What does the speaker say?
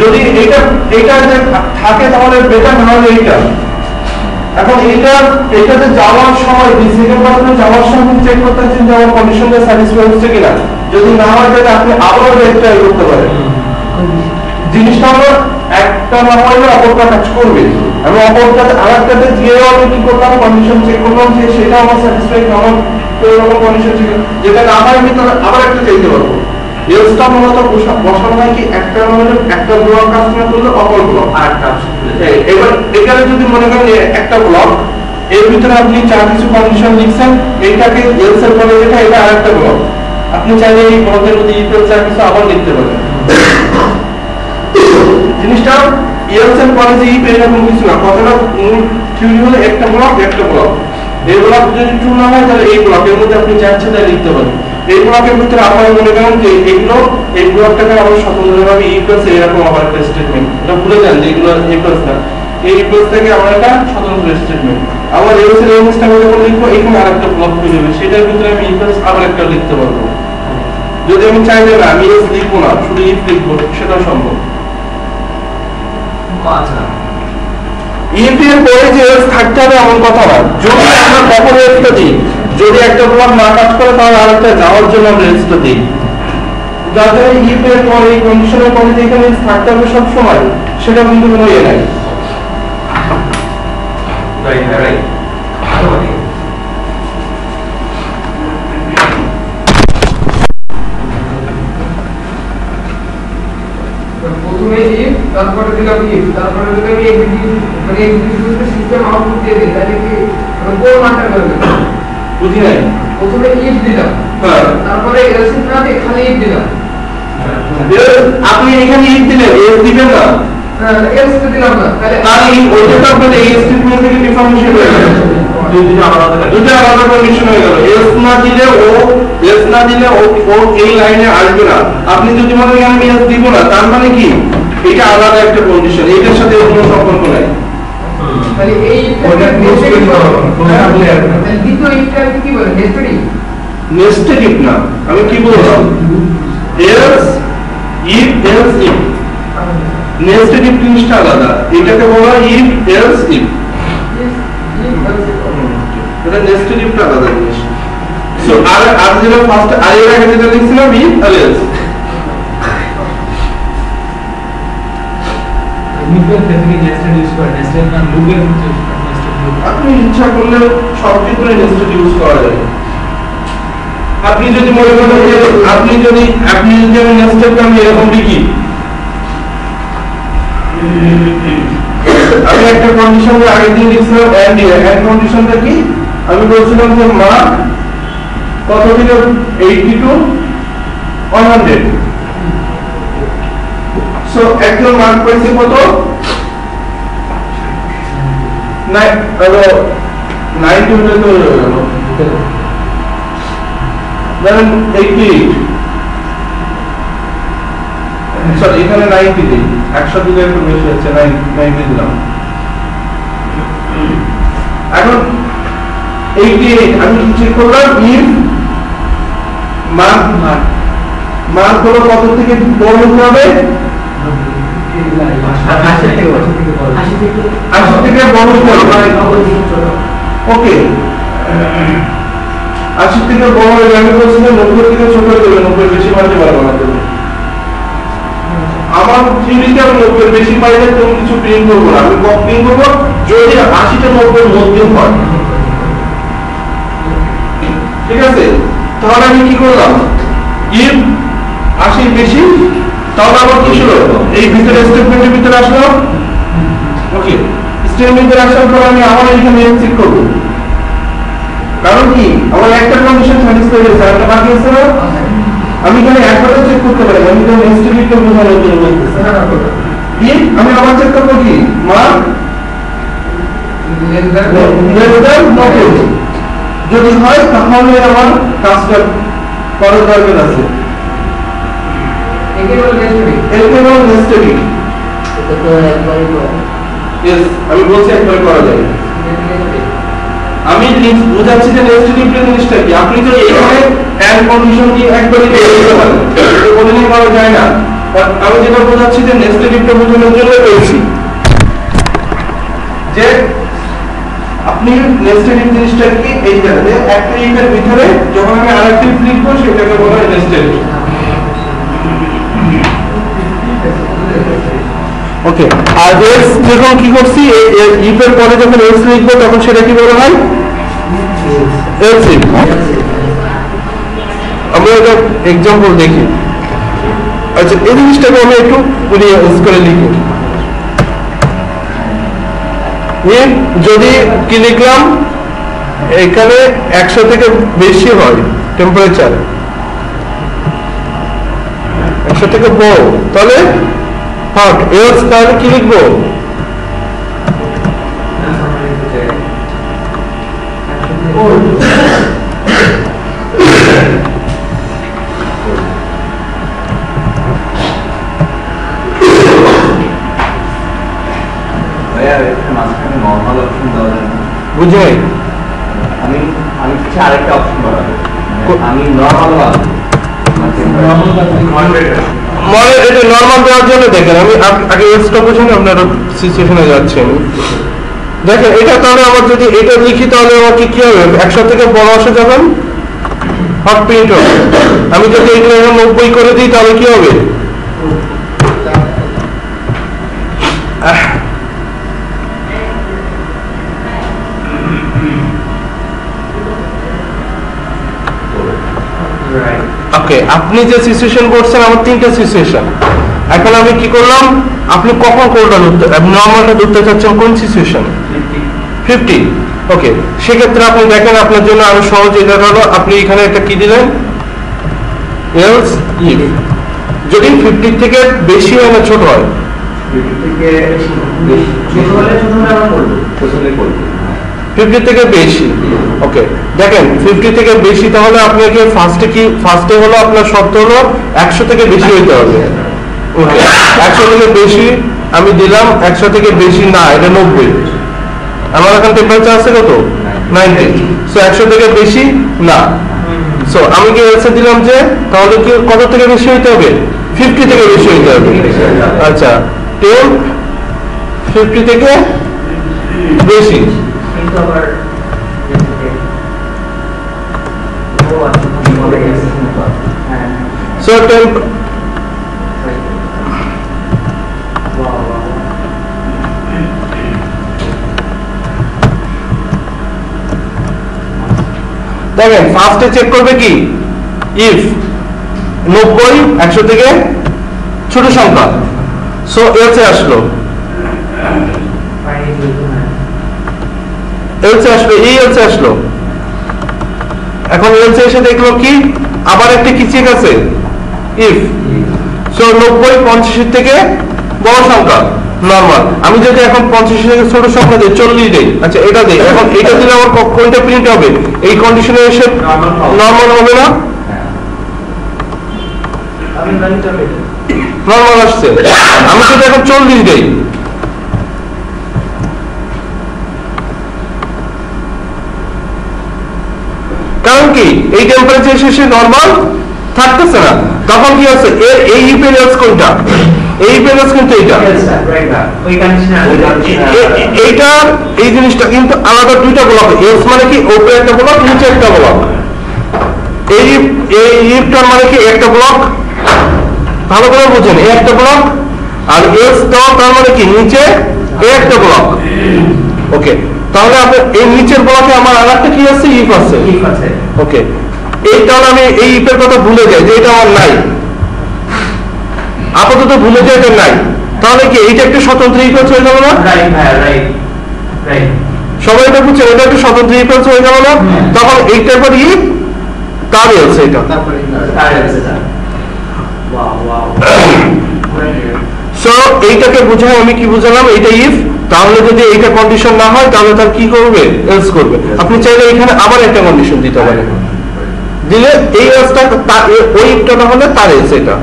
যদি এটা যে থাকে তাহলে বেটার না হলে এইটা। এখন এইটাতে যাওয়ার সময় 20 সেকেন্ড পরে যাওয়ার সময় চেক করতে চাচ্ছেন যে আমার কন্ডিশনটা স্যাটিসফাই হচ্ছে কিনা। যদি না হয় তাহলে আপনি আবার ট্রাই করতে পারেন। জিনিসটা হলো একটা না হলে অপরটা কাজ করবে। আমি অপরটাতে আরেকটাতে গিয়েও আমি কি করলাম, কন্ডিশন চেক করলাম যে সেটা আমার স্যাটিসফাই আমার এরকম কন্ডিশন চেক, যেটা না হয় আমি তাহলে আবার একটা চাইতে পারবো। এলসটা মূলত বসানো হয় কি একটা মানে একটা ব্লক কাজ না করলে অপর ব্লক আর কাজ করে। এবার এখানে যদি মনে করেন একটা ব্লক এর ভিতরে আপনি চার কিছু কন্ডিশন লিখছেন, এইটাকে এলস এর পরে যেটা এটা আরেকটা ব্লক, আপনি চাইলে এই ব্লকের মধ্যে ইফ এলস আর কিছু আবার লিখতে পারেন। জিনিসটা এলস এর পরে যে ইফ এরকম কিছু না, কথাটা মূল থিওরি হলো একটা ব্লক এই ব্লক যদি ট্রু না হয় তাহলে এই ব্লকের মধ্যে আপনি চাচ্ছেন তাই লিখতে পারেন। এই ব্লকের ভিতরে আপনারা মনে করেন যে এগুলো এই ব্লকটাকে আমরা স্বতন্ত্রভাবে ই প্লাস এরকম আবার একটা স্টেটমেন্ট, এটা ভুলে যান যে এগুলো ই প্লাস না, এই ই প্লাস থেকে আমরা একটা স্বতন্ত্র স্টেটমেন্ট আবার এলস এর ইউনিটটা যখন লিখবো এখানে আরেকটা ব্লক হয়ে যাবে, সেটার ভিতরে আমি ই প্লাস আবার একটা লিখতে পারবো। যদি আমি চাই যে না আমি এলস লিখবো না শুধু ইফ লিখবো, সেটা সম্ভব। আচ্ছা, ইফ এর পরে যে এলস থাকতে হবে এমন কথা না। যদি আমরা কখনো এলসটা দিই, যদি একটা ব্লক না কাজ করে তাহলে আরেকটা যাওয়ার জন্য আমরা এলসটা দিই। যাতে ইফ এর পরে এই কন্ডিশনের পরে যে এখানে এলস থাকতে হবে সব সময়, সেটা কিন্তু কোনো ইয়ে নাই। রাইট। প্রথমে ইফ, তারপরে দিলাম ইফ, তারপরে যদি আমি এক্সিকিউট সিস্টেম আউটপুট দিয়ে দিই তাহলে কি কোন মানটা করবে? বুঝি নাই। প্রথমে ইফ দিলাম, হ্যাঁ, তারপরে এলস না দিয়ে খালি ইফ দিলাম। আপনি এখানে ইফ দিলেন, এলস দিবেন না, এলস তো দিলাম না, তাহলে তাহলে ওইটা তো আপনাদের এই স্টেটমেন্ট থেকে ডিফারেন্সিয়েট হয়ে গেল, দুটো আলাদা কন্ডিশন হয়ে গেল। এলস না দিলে ও এই লাইনে আসবে না। আপনি যদি মনে করেন আমি এলস দিব না, তার মানে কি এটা আলাদা একটা কন্ডিশন, এটার সাথে কোনো সম্পর্ক নাই। তাহলে এই ওটা নেস্টেড তাহলে দ্বিতীয় ইফটা কি বলে? Nested if. নেস্টেড ইফ না, আমি কি বললাম else if else if, nested if জিনিসটা আলাদা, এটাকে বলা ইফ এলস ইফ, এটা নেস্টেড ইফটা আলাদা জিনিস। সো আর যেটা ফার্স্ট আর এর আগে যেটা লিখছিলাম ইফ আর এলস, আপনি ইচ্ছা করলে সব ক্ষেত্রে নেস্টেড ইউজ করা যায়। আপনি যদি মনে করেন যে আপনি যদি আমি নেস্টেড আমি এরকম লিখি, আমি একটা কন্ডিশন আগে দিন লিখছিলাম এন্ড কন্ডিশনটা কি, আমি বলছিলাম যে মার্ক কত থেকে 80 টু 100। সো একজন মার্ক পাইছে কত, 90 হলে তো ধরেন 88, সরি এখানে 90 দিই, 100 দিলে একটু বেশি হচ্ছে, 90 দিলাম। এখন 88 আমি চেক করলাম ইফ মার্ক হলো কত থেকে বড় হতে হবে, 80 থেকে বড় হতে হবে। ওকে, 80 থেকে বড় হলে আমি বলছিলাম 90 থেকে ছোট হয়ে যাবে, 90 বেশি মানতে পারবো না। আমার থিওরিতে আমি 90 বেশি পাইলে কোনো কিছু প্রিন্ট করবো না, আমি প্রিন্ট করবো যদি 80 টা 90 মধ্যে হয়। ঠিক আছে, তাহলে আমি কি করলাম ইফ 80 বেশি, তাহলে আবার কি ছিল এই ভিতরে স্টেটমেন্টের ভিতরে আসলো। ওকে, স্টেটমেন্টের আসার পর আমি আবার এখানে চেক করব, কারণ কি আমার একটা কন্ডিশন স্যাটিসফাই হয়েছে, একটা বাকি আছে না। আমি এখানে একবারে চেক করতে পারি, আমি তো নেক্সট উইকটা বোঝানোর জন্য বলতেছি। আমি আবার চেক করব কি মার্ক লেস দ্যান 90, যদি হয় তাহলে আমার কাজটা করার দরকার আছে। একে বলে নেস্টেড ইফ। একে বলে নেস্টেড ইফ। এটা তো একবারই করা। यस, আমি বলছি একবার করা যায়। আমি বুঝাচ্ছি যে নেস্টেড ইফ এর জিনিসটা কি। আপনি তো এখানে এন্ড কন্ডিশন দিয়ে একবারই দিয়ে দিতে পারেন, এটা কোনোদিনই করা যায় না। আমি যেটা বোঝাচ্ছি যে নেস্টেড ইফটা বোঝানোর জন্য বলছি যে আপনি নেস্টেড ইফ জিনিসটা কি এইটা যে একটা ইফের ভিতরে যখন আমি আরেকটা ইফ লিখবো সেটাকে বলা হয় নেস্টেড ইফ। ওকে, আর এলস যখন কি করছি ইফ এর পরে যখন এলস লিখবো তখন সেটা কি বলা হয় এলস ইফ। আমরা একটা এক্সাম্পল দেখি। আচ্ছা, এই জিনিসটাকে আমি একটু ইউজ করে লিখি। যদি কি লিখলাম এখানে 100 থেকে বেশি হয় টেম্পারেচার, 100 থেকে বড়, তাহলে হট। এলস তাহলে কি লিখবো বুঝে আমি কিছু আরেকটা অপশন বাড়াবো, আমি নর্মাল মানে এটা নরমাল দেওয়ার জন্য দেখেন আমি আগে এলসটা বুঝুন আপনার সিচুয়েশনে যাচ্ছি আমি। দেখেন এটা তাহলে আমার যদি এটা লিখি তাহলে আমার কি হবে 100 থেকে বড় আসে যখন হট প্রিন্ট হবে। আমি যদি এটা 90 করে দিই তাহলে কি হবে ওকে। আপনি যে সিচুয়েশন করছেন আমার 3টা সিচুয়েশন। এখন আমি কি করলাম, আপনি কখন কোনটা ধরতে নরমালটা ধরতে চাচ্ছেন কোন সিচুয়েশন 50। ওকে, সেক্ষেত্রে আপনি দেখেন আপনার জন্য আরো সহজ এটা হলো আপনি এখানে একটা কি দিলেন এলস ইফ। যদি 50 থেকে বেশি হয় না ছোট হয়, 50 থেকে বেশি। ওকে, দেখেন 50 থেকে বেশি তাহলে আপনাকে ফার্স্টে হলো আপনার শর্ত হলো 100 থেকে বেশি হইতে হবে। ওকে, 100 থেকে বেশি আমি দিলাম, 100 থেকে বেশি না, এটা 90। আমার এখন টেম্পারেচার আছে কত 90, সো 100 থেকে বেশি না। সো আমি কি এলসে দিলাম যে তাহলে কি কত থেকে বেশি হইতে হবে 50 থেকে বেশি হইতে হবে। আচ্ছা, টেম্প 50 থেকে বেশি। So temp দেখেন ফার্স্টে চেক করবে কি ইফ 90 100 থেকে ছোট সংখ্যা, সো এলসে আসলো, এলসে আসলো, এই এলসে আসলো। এখন এলসে এসে দেখলো কি আবার একটা কি চেক আছে ইফ। সো 90 50 থেকে বড় সংখ্যা নরমাল। আমি যদি এখন 50 থেকে ছোট সংখ্যা দিই 40 দেই, আচ্ছা এটা দেই, এখন এটা দিলে আমার কোনটা প্রিন্ট হবে এই কন্ডিশনে এসে নরমাল হবে না, নরমাল আসছে। আমি যদি এখন 40 দেই, কারণ কি এই টেম্পারেচার শেষে নরমাল থাকতেছে না, তখন কি আছে এর এই ইফের এলস কোনটা, এই ইফের এলস কিন্তু এইটা, এইটা এই জিনিসটা কিন্তু আলাদা দুইটা ব্লক। এলস মানে কি উপরে একটা ব্লক নিচে একটা ব্লক, এই ইফটার মানে কি একটা ব্লক, ভালো করে বুঝেন, এই একটা ব্লক, আর এলস দাও তার মানে কি নিচে এই একটা ব্লক। ওকে, তাহলে আপনার এই নিচের ব্লকে আমার আরেকটা কি আছে ইফ আছে। ওকে, এই তাহলে আমি এই ইফের কথা ভুলে যাই যে এটা আমার নাই, আপাতত ভুলে যাই এটা নাই, তাহলে কি এইটা একটা স্বতন্ত্র ইফ হয়ে গেল না? সবাই এটা বুঝছেন, এটা একটা স্বতন্ত্র ইফ হয়ে গেল না? তখন এইটার পর ইফ তার এলস, এটা সো এইটাকে বুঝাই আমি কি বুঝালাম, এটা ইফ, তাহলে যদি এইটা কন্ডিশন না হয় তাহলে তার কি করবে এলস করবে। আপনি চাইলে এখানে আবার একটা কন্ডিশন দিতে পারেন, দিলে এই এলসটা ওই ইফটা না হলে তার এলস, এটা